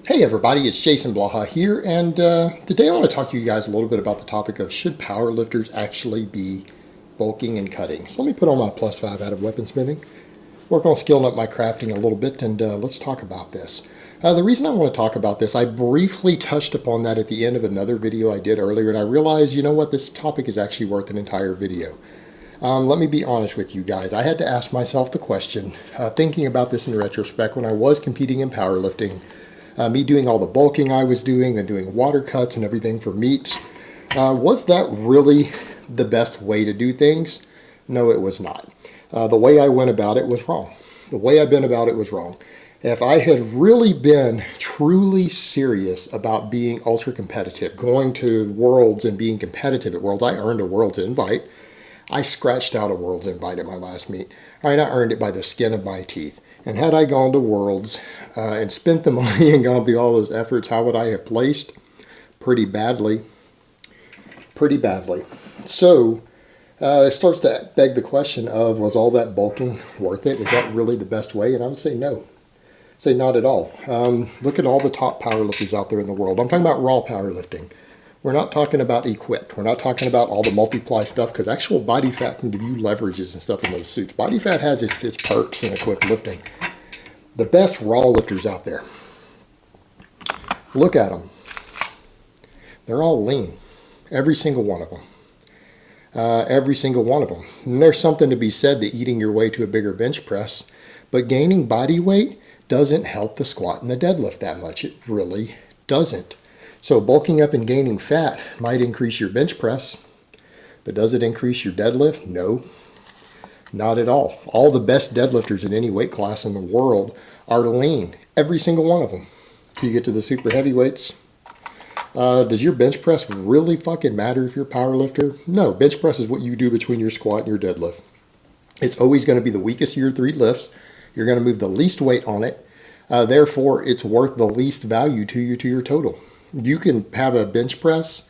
Hey everybody, it's Jason Blaha here, and today I want to talk to you guys a little bit about the topic of should powerlifters actually be bulking and cutting. So let me put on my +5 out of weaponsmithing, work on skilling up my crafting a little bit, and let's talk about this. The reason I want to talk about this, I briefly touched upon that at the end of another video I did earlier, and I realized, you know what, this topic is actually worth an entire video. Let me be honest with you guys. I had to ask myself the question, thinking about this in retrospect, when I was competing in powerlifting, me doing all the bulking I was doing, then doing water cuts and everything for meets, was that really the best way to do things? No, it was not. The way I went about it was wrong. The way I've been about it was wrong. If I had really been truly serious about being ultra competitive, going to Worlds and being competitive at Worlds, I earned a Worlds invite. I scratched out a Worlds invite at my last meet. I earned it by the skin of my teeth. And had I gone to Worlds and spent the money and gone through all those efforts, how would I have placed? Pretty badly. Pretty badly. So it starts to beg the question of, was all that bulking worth it? Is that really the best way? And I would say no. Say not at all. Look at all the top powerlifters out there in the world. I'm talking about raw powerlifting. We're not talking about equipped. We're not talking about all the multiply stuff, because actual body fat can give you leverages and stuff in those suits. Body fat has its perks in equipped lifting. The best raw lifters out there, look at them. They're all lean. Every single one of them. Every single one of them. And there's something to be said to eating your way to a bigger bench press, but gaining body weight doesn't help the squat and the deadlift that much. It really doesn't. So bulking up and gaining fat might increase your bench press, but does it increase your deadlift? No, not at all. All the best deadlifters in any weight class in the world are lean, every single one of them. Till you get to the super heavyweights. Does your bench press really fucking matter if you're a power lifter? No, bench press is what you do between your squat and your deadlift. It's always going to be the weakest of your three lifts. You're going to move the least weight on it. Therefore, it's worth the least value to your total. You can have a bench press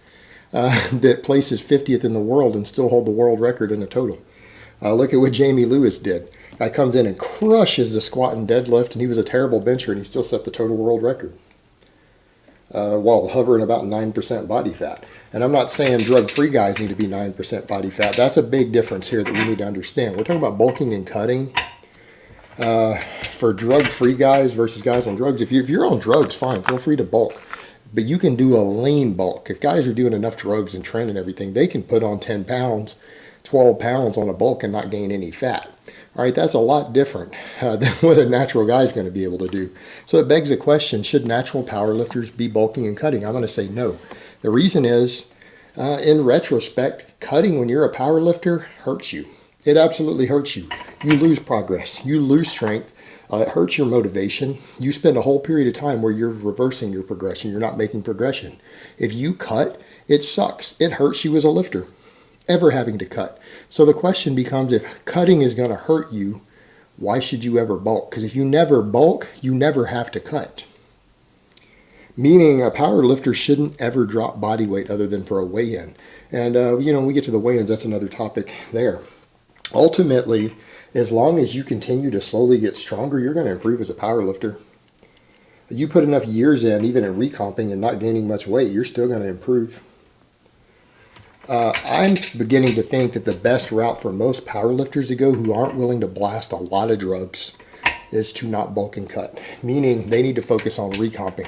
that places 50th in the world and still hold the world record in a total. Look at what Jamie Lewis did. Guy comes in and crushes the squat and deadlift, and he was a terrible bencher, and he still set the total world record while hovering about 9% body fat. And I'm not saying drug-free guys need to be 9% body fat. That's a big difference here that we need to understand. We're talking about bulking and cutting. For drug-free guys versus guys on drugs. If you're on drugs, fine, feel free to bulk. But you can do a lean bulk. If guys are doing enough drugs and training and everything, they can put on 10 pounds, 12 pounds on a bulk and not gain any fat. All right, that's a lot different than what a natural guy is going to be able to do. So it begs the question, should natural powerlifters be bulking and cutting? I'm going to say no. The reason is, in retrospect, cutting when you're a powerlifter hurts you. It absolutely hurts you. You lose progress. You lose strength. It hurts your motivation. You spend a whole period of time where you're reversing your progression. You're not making progression. If you cut, it sucks. It hurts you as a lifter, ever having to cut. So the question becomes, if cutting is going to hurt you, why should you ever bulk? Because if you never bulk, you never have to cut. Meaning a power lifter shouldn't ever drop body weight other than for a weigh-in. And, when we get to the weigh-ins, that's another topic there. Ultimately, as long as you continue to slowly get stronger, you're going to improve as a power lifter. You put enough years in, even in recomping and not gaining much weight, you're still going to improve. I'm beginning to think that the best route for most powerlifters to go who aren't willing to blast a lot of drugs is to not bulk and cut. Meaning they need to focus on recomping.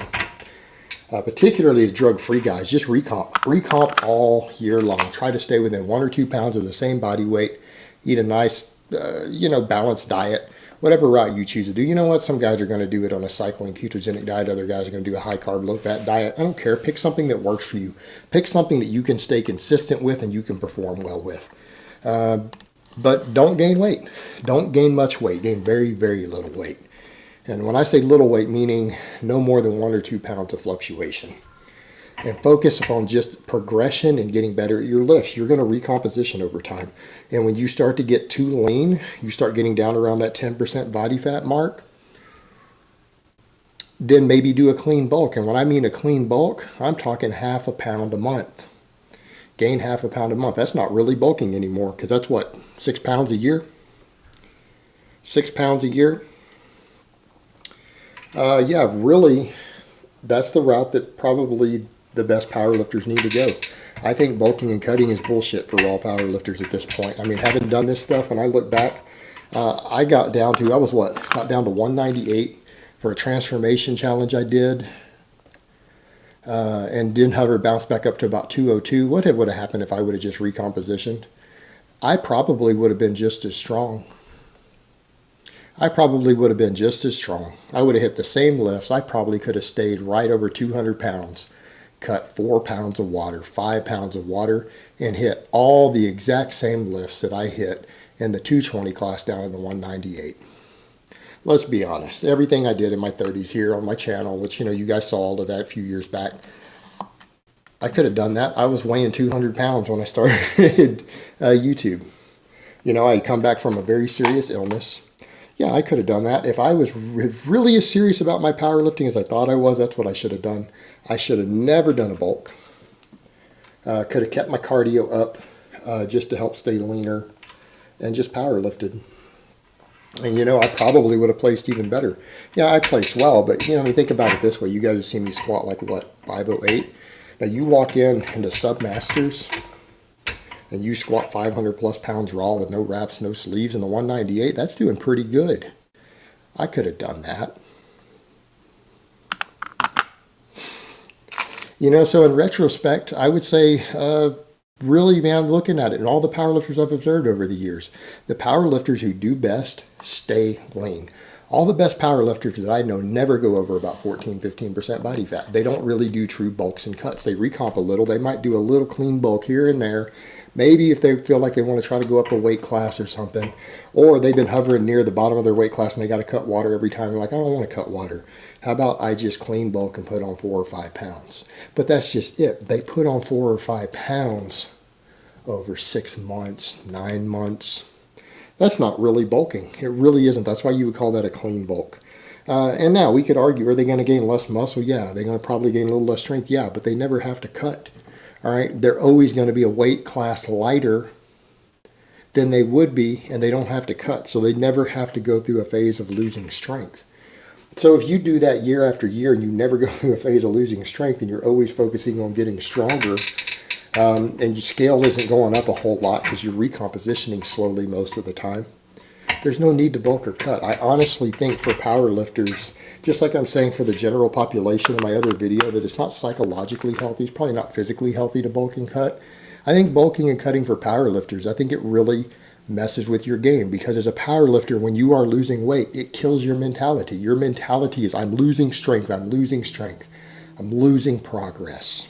Particularly the drug-free guys, just recomp. Recomp all year long. Try to stay within 1 or 2 pounds of the same body weight. Eat a nice, balanced diet. Whatever route you choose to do. You know what? Some guys are going to do it on a cycling ketogenic diet. Other guys are going to do a high-carb, low-fat diet. I don't care. Pick something that works for you. Pick something that you can stay consistent with and you can perform well with. But don't gain weight. Don't gain much weight. Gain very, very little weight. And when I say little weight, meaning no more than 1 or 2 pounds of fluctuation. And focus upon just progression and getting better at your lifts. You're going to recomposition over time. And when you start to get too lean, you start getting down around that 10% body fat mark, then maybe do a clean bulk. And when I mean a clean bulk, I'm talking half a pound a month. Gain half a pound a month. That's not really bulking anymore, because that's what, 6 pounds a year? 6 pounds a year? Yeah, really that's the route that probably the best powerlifters need to go. I think bulking and cutting is bullshit for raw powerlifters at this point. I mean, having done this stuff, when I look back, I got down to, got down to 198 for a transformation challenge I did, and didn't ever bounce back up to about 202. What would have happened if I would have just recompositioned? I probably would have been just as strong. I probably would have been just as strong. I would have hit the same lifts. I probably could have stayed right over 200 pounds, cut 4 pounds of water, 5 pounds of water, and hit all the exact same lifts that I hit in the 220 class down in the 198. Let's be honest. Everything I did in my 30s here on my channel, which, you know, you guys saw all of that a few years back, I could have done that. I was weighing 200 pounds when I started YouTube. You know, I had come back from a very serious illness. Yeah, I could have done that. If I was really as serious about my powerlifting as I thought I was, that's what I should have done. I should have never done a bulk. Could have kept my cardio up just to help stay leaner and just powerlifted. And, you know, I probably would have placed even better. Yeah, I placed well, but, you know, I mean, think about it this way. You guys have seen me squat like, what, 508? Now, you walk into Submasters, and you squat 500 plus pounds raw with no wraps, no sleeves in the 198, that's doing pretty good. I could have done that. You know, so in retrospect, I would say, really, man, looking at it, and all the powerlifters I've observed over the years, the powerlifters who do best stay lean. All the best powerlifters that I know never go over about 14-15% body fat. They don't really do true bulks and cuts. They recomp a little. They might do a little clean bulk here and there. Maybe if they feel like they want to try to go up a weight class or something, or they've been hovering near the bottom of their weight class and they got to cut water every time. They're like, I don't want to cut water. How about I just clean bulk and put on 4 or 5 pounds? But that's just it. They put on 4 or 5 pounds over 6 months, 9 months. That's not really bulking. It really isn't. That's why you would call that a clean bulk. And now we could argue, are they going to gain less muscle? Yeah. They're going to probably gain a little less strength? Yeah. But they never have to cut. All right. They're always going to be a weight class lighter than they would be, and they don't have to cut. So they never have to go through a phase of losing strength. So if you do that year after year and you never go through a phase of losing strength and you're always focusing on getting stronger, and your scale isn't going up a whole lot because you're recompositioning slowly most of the time, there's no need to bulk or cut. I honestly think for powerlifters, just like I'm saying for the general population in my other video, that it's not psychologically healthy, it's probably not physically healthy to bulk and cut. I think bulking and cutting for powerlifters, I think it really messes with your game, because as a powerlifter, when you are losing weight, it kills your mentality. Your mentality is, I'm losing strength, I'm losing strength, I'm losing progress.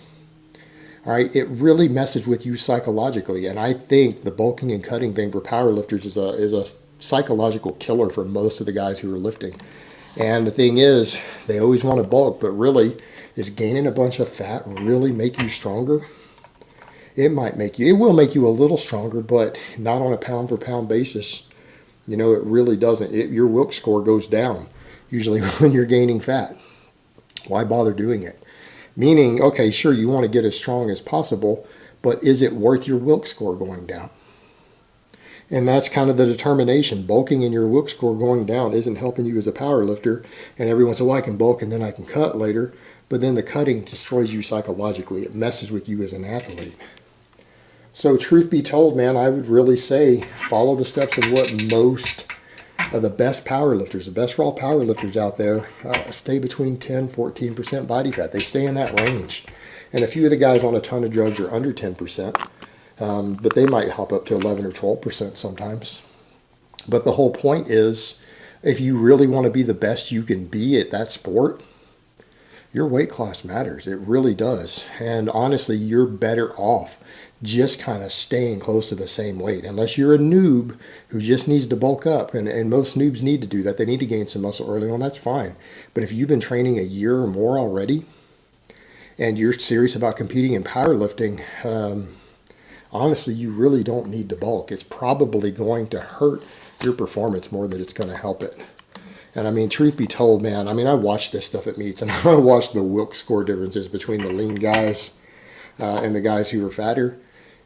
All right, it really messes with you psychologically, and I think the bulking and cutting thing for powerlifters is a psychological killer for most of the guys who are lifting. And the thing is, they always want to bulk, but really, is gaining a bunch of fat really make you stronger? It will make you a little stronger, but not on a pound for pound basis. You know, it really doesn't. Your Wilks score goes down usually when you're gaining fat. Why bother doing it? Meaning, okay, sure, you want to get as strong as possible, but is it worth your Wilks score going down? And that's kind of the determination. Bulking and your Wilks score going down isn't helping you as a powerlifter. And everyone says, well, I can bulk and then I can cut later. But then the cutting destroys you psychologically. It messes with you as an athlete. So truth be told, man, I would really say follow the steps of what most of the best powerlifters, the best raw powerlifters out there, stay between 10-14% body fat. They stay in that range. And a few of the guys on a ton of drugs are under 10%, but they might hop up to 11 or 12% sometimes. But the whole point is, if you really want to be the best you can be at that sport, your weight class matters. It really does. And honestly, you're better off just kind of staying close to the same weight. Unless you're a noob who just needs to bulk up, and most noobs need to do that. They need to gain some muscle early on, that's fine. But if you've been training a year or more already, and you're serious about competing in powerlifting, honestly, you really don't need to bulk. It's probably going to hurt your performance more than it's going to help it. And I mean, truth be told, man, I mean, I watch this stuff at meets, and I watch the Wilks score differences between the lean guys and the guys who are fatter.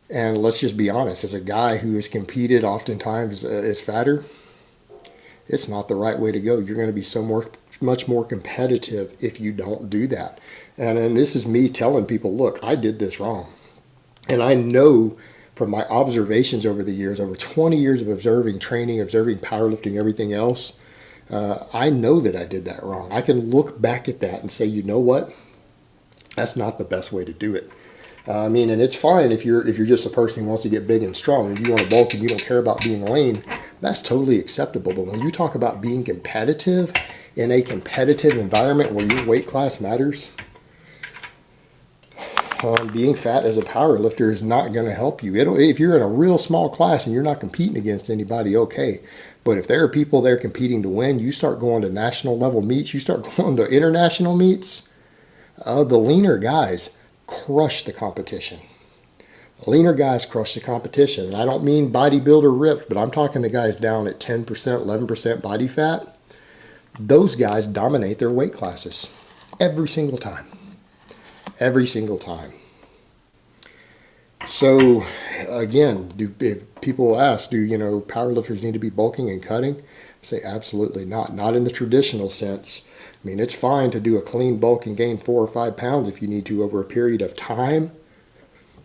And let's just be honest, as a guy who has competed oftentimes as fatter, it's not the right way to go. You're going to be much more competitive if you don't do that. And this is me telling people, look, I did this wrong. And I know from my observations over the years, over 20 years of observing training, observing powerlifting, everything else, I know that I did that wrong. I can look back at that and say, you know what? That's not the best way to do it. I mean, and it's fine if you're just a person who wants to get big and strong and you want to bulk and you don't care about being lean. That's totally acceptable. But when you talk about being competitive in a competitive environment where your weight class matters, being fat as a power lifter is not going to help you. If you're in a real small class and you're not competing against anybody, okay. But if there are people there competing to win, you start going to national level meets, you start going to international meets, the leaner guys crush the competition. The leaner guys crush the competition. And I don't mean bodybuilder ripped, but I'm talking the guys down at 10%, 11% body fat. Those guys dominate their weight classes every single time. Every single time. So, again, if people ask, do powerlifters need to be bulking and cutting? I say absolutely not. Not in the traditional sense. I mean, it's fine to do a clean bulk and gain 4 or 5 pounds if you need to over a period of time,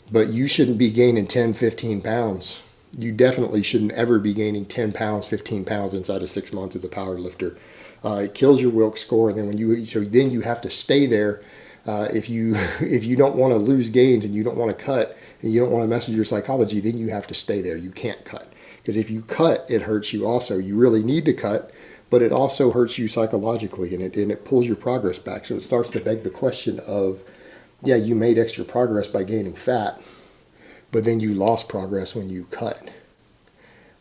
but you shouldn't be gaining 10, 15 pounds. You definitely shouldn't ever be gaining 10 pounds, 15 pounds inside of 6 months as a powerlifter. It kills your Wilks score, and then then you have to stay there. If you don't want to lose gains and you don't want to cut and you don't want to mess with your psychology, then you have to stay there. You can't cut. Because if you cut, it hurts you also. You really need to cut, but it also hurts you psychologically, and it pulls your progress back. So it starts to beg the question of, yeah, you made extra progress by gaining fat, but then you lost progress when you cut.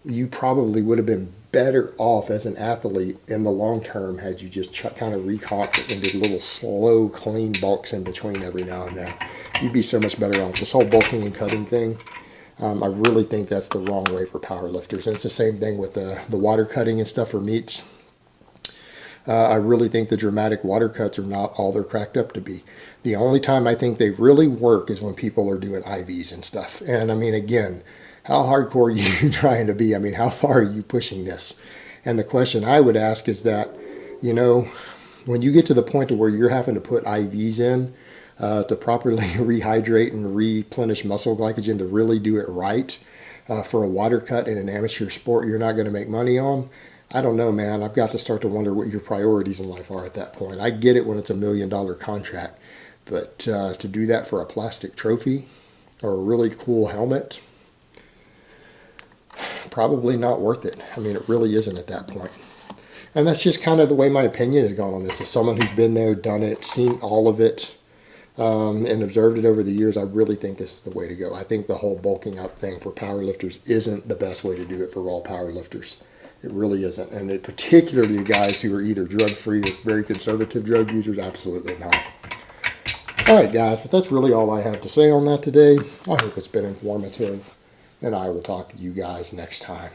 You probably would have been better off as an athlete in the long term had you just kind of recomped it and did little slow, clean bulks in between every now and then. You'd be so much better off. This whole bulking and cutting thing, I really think that's the wrong way for powerlifters. And it's the same thing with the water cutting and stuff for meets. I really think the dramatic water cuts are not all they're cracked up to be. The only time I think they really work is when people are doing IVs and stuff. And I mean, again, how hardcore are you trying to be? I mean, how far are you pushing this? And the question I would ask is that, when you get to the point of where you're having to put IVs in to properly rehydrate and replenish muscle glycogen to really do it right for a water cut in an amateur sport you're not going to make money on, I don't know, man. I've got to start to wonder what your priorities in life are at that point. I get it when it's $1 million contract, but to do that for a plastic trophy or a really cool helmet, probably not worth it. I mean, it really isn't at that point. And that's just kind of the way my opinion has gone on this. As someone who's been there, done it, seen all of it, and observed it over the years, I really think this is the way to go. I think the whole bulking up thing for powerlifters isn't the best way to do it for all powerlifters. It really isn't. And particularly the guys who are either drug-free or very conservative drug users, absolutely not. All right, guys, but that's really all I have to say on that today. I hope it's been informative, and I will talk to you guys next time.